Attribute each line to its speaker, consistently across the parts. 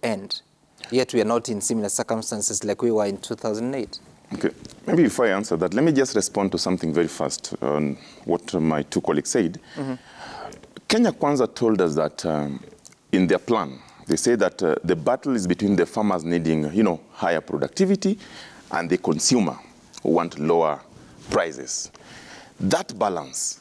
Speaker 1: end, yet we are not in similar circumstances like we were in 2008?
Speaker 2: Okay, maybe before I answer that, let me just respond to something very fast on what my two colleagues said. Kenya Kwanza told us that in their plan, they say that the battle is between the farmers needing, higher productivity and the consumer who want lower prices. That balance,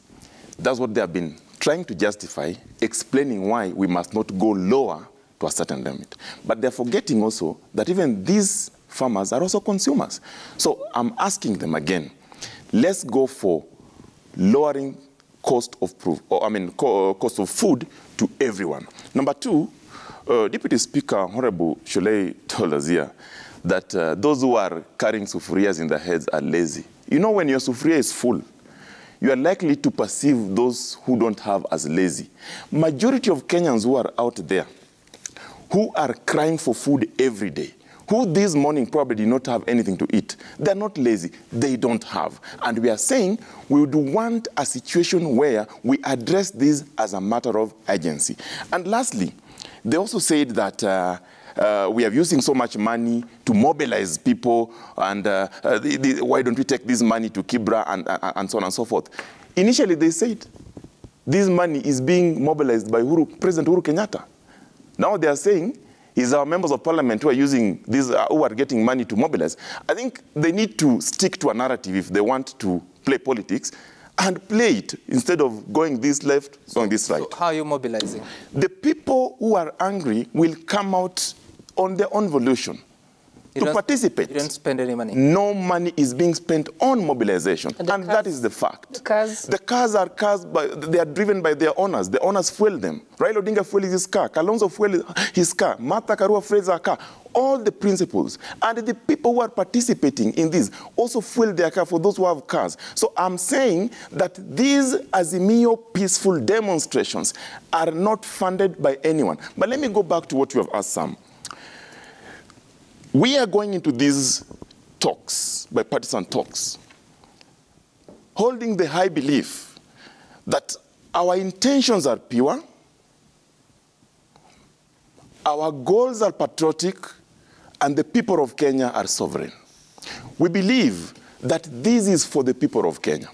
Speaker 2: that's what they have been trying to justify, explaining why we must not go lower to a certain limit. But they're forgetting also that even these farmers are also consumers. So I'm asking them again, let's go for lowering cost of food to everyone. Number two, Deputy Speaker Honorable Sholei told us here that those who are carrying sufurias in their heads are lazy. You know, when your sufuria is full, you are likely to perceive those who don't have as lazy. Majority of Kenyans who are out there, who are crying for food every day, who this morning probably did not have anything to eat, they're not lazy, they don't have. And we are saying we would want a situation where we address this as a matter of urgency. And lastly, they also said that we are using so much money to mobilize people, and why don't we take this money to Kibra and so on and so forth. Initially, they said this money is being mobilized by President Uhuru Kenyatta. Now they are saying it's our members of parliament who are using this, who are getting money to mobilize. I think they need to stick to a narrative if they want to play politics, and play it instead of going this left, going this right.
Speaker 1: So how are you mobilizing?
Speaker 2: The people who are angry will come out on their own volition to participate.
Speaker 1: You don't spend any money?
Speaker 2: No money is being spent on mobilization, and that is the fact. The cars are they are driven by their owners. The owners fuel them. Raila Odinga fuels his car. Kalonzo fuels his car. Martha Karua fuels her car. All the principles. And the people who are participating in this also fuel their car for those who have cars. So I'm saying that these Azimio peaceful demonstrations are not funded by anyone. But let me go back to what you have asked, Sam. We are going into these talks, bipartisan talks, holding the high belief that our intentions are pure, our goals are patriotic, and the people of Kenya are sovereign. We believe that this is for the people of Kenya.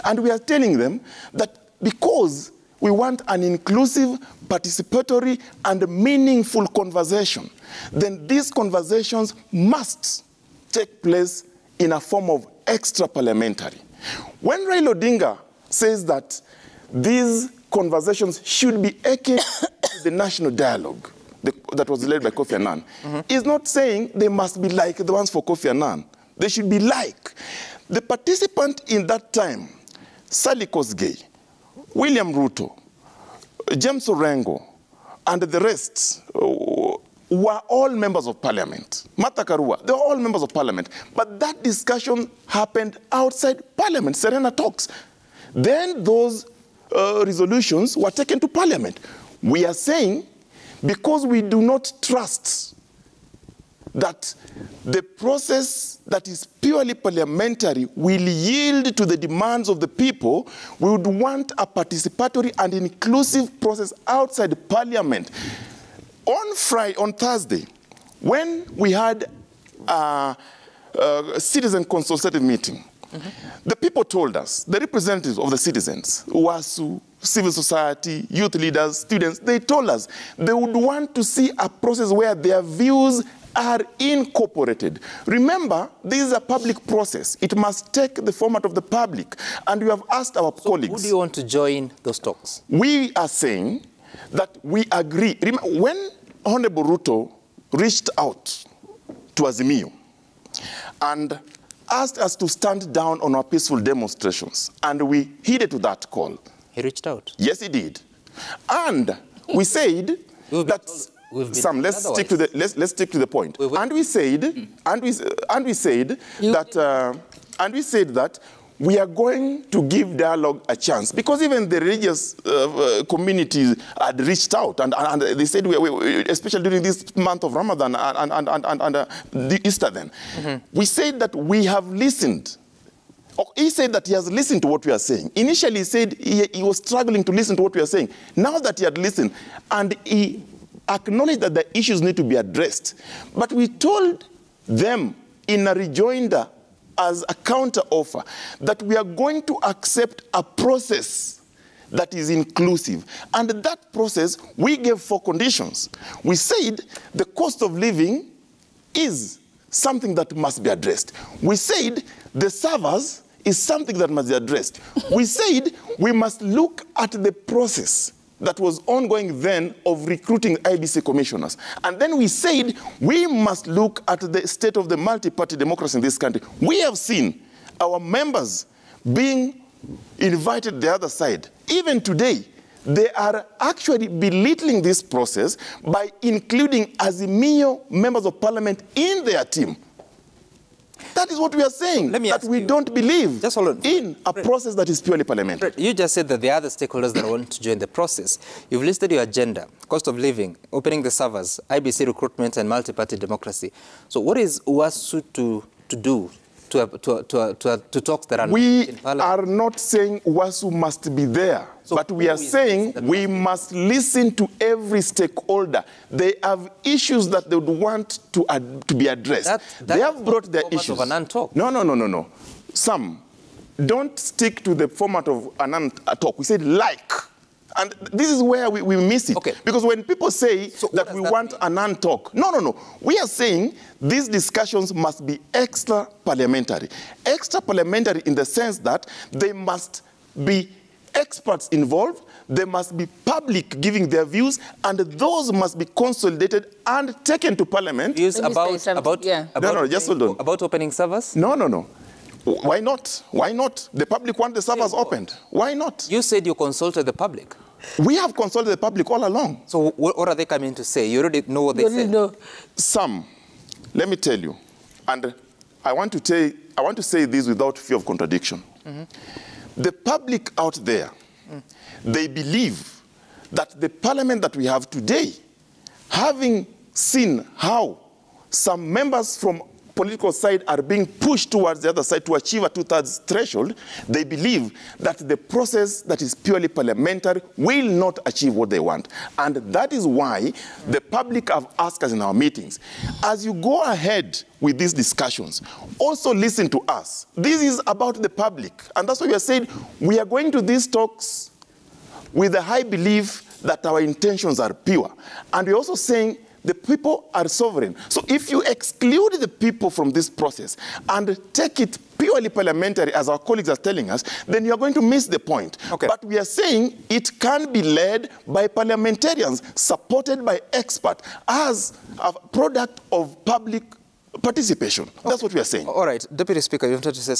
Speaker 2: And we are telling them that because we want an inclusive, participatory, and meaningful conversation, then these conversations must take place in a form of extra-parliamentary. When Raila Odinga says that these conversations should be akin to the national dialogue that was led by Kofi Annan, he's not saying they must be like the ones for Kofi Annan. They should be like. The participant in that time, Sally Kosgei, William Ruto, James Orengo, and the rest were all members of parliament. Martha Karua, they were all members of parliament. But that discussion happened outside parliament, Serena talks. Then those resolutions were taken to parliament. We are saying, because we do not trust that the process that is purely parliamentary will yield to the demands of the people, we would want a participatory and inclusive process outside parliament. On Thursday, when we had a citizen consultative meeting, the people told us, the representatives of the citizens, WASU, civil society, youth leaders, students, they told us they would want to see a process where their views are incorporated. Remember, this is a public process. It must take the format of the public. And we have asked our colleagues.
Speaker 1: Who do you want to join those talks?
Speaker 2: We are saying that we agree. When Honorable Ruto reached out to Azimio and asked us to stand down on our peaceful demonstrations, and we heeded to that call.
Speaker 1: He reached out?
Speaker 2: Yes, he did. And we said that Sam, let's stick to the point. And we said, that we are going to give dialogue a chance, because even the religious communities had reached out, and they said, especially during this month of Ramadan and the Easter then, we said that we have listened. He said that he has listened to what we are saying. Initially, he said he was struggling to listen to what we are saying. Now that he had listened, and he acknowledged that the issues need to be addressed. But we told them in a rejoinder as a counter offer that we are going to accept a process that is inclusive. And that process, we gave 4 conditions. We said the cost of living is something that must be addressed. We said the servers is something that must be addressed. We said we must look at the process that was ongoing then of recruiting IBC commissioners. And then we said we must look at the state of the multi-party democracy in this country. We have seen our members being invited the other side. Even today, they are actually belittling this process by including Azimio members of parliament in their team. That is what we are saying, that we don't believe in a process that is purely parliamentary.
Speaker 1: You just said that there are other stakeholders that want to join the process. You've listed your agenda: cost of living, opening the servers, IBC recruitment, and multi-party democracy. So what is UASU to do to talks that are
Speaker 2: we
Speaker 1: in parliament?
Speaker 2: are not saying UASU must be there, so but we are saying we must listen to every stakeholder. They have issues that they would want to be addressed. They have brought their issues.
Speaker 1: Of an talk.
Speaker 2: No. Some don't stick to the format of an talk. We said like. And this is where we miss it. Okay. Because when people say that we want an talk, no. We are saying these discussions must be extra parliamentary. Extra parliamentary in the sense that they must be experts involved, there must be public giving their views, and those must be consolidated and taken to parliament.
Speaker 1: Views about
Speaker 2: just hold on.
Speaker 1: About opening servers?
Speaker 2: No. Why not? Why not? The public want the servers opened. Why not?
Speaker 1: You said you consulted the public.
Speaker 2: We have consulted the public all along.
Speaker 1: So what are they coming to say? You already know what they said.
Speaker 3: No.
Speaker 2: Some, let me tell you, and I want to say this without fear of contradiction. The public out there, they believe that the parliament that we have today, having seen how some members from political side are being pushed towards the other side to achieve a 2/3 threshold, they believe that the process that is purely parliamentary will not achieve what they want. And that is why the public have asked us in our meetings, as you go ahead with these discussions, also listen to us. This is about the public. And that's why we are saying we are going to these talks with a high belief that our intentions are pure. And we're also saying the people are sovereign. So if you exclude the people from this process and take it purely parliamentary, as our colleagues are telling us, then you're going to miss the point. Okay. But we are saying it can be led by parliamentarians, supported by experts, as a product of public participation. That's what we are saying.
Speaker 1: All right. Deputy Speaker, you wanted to say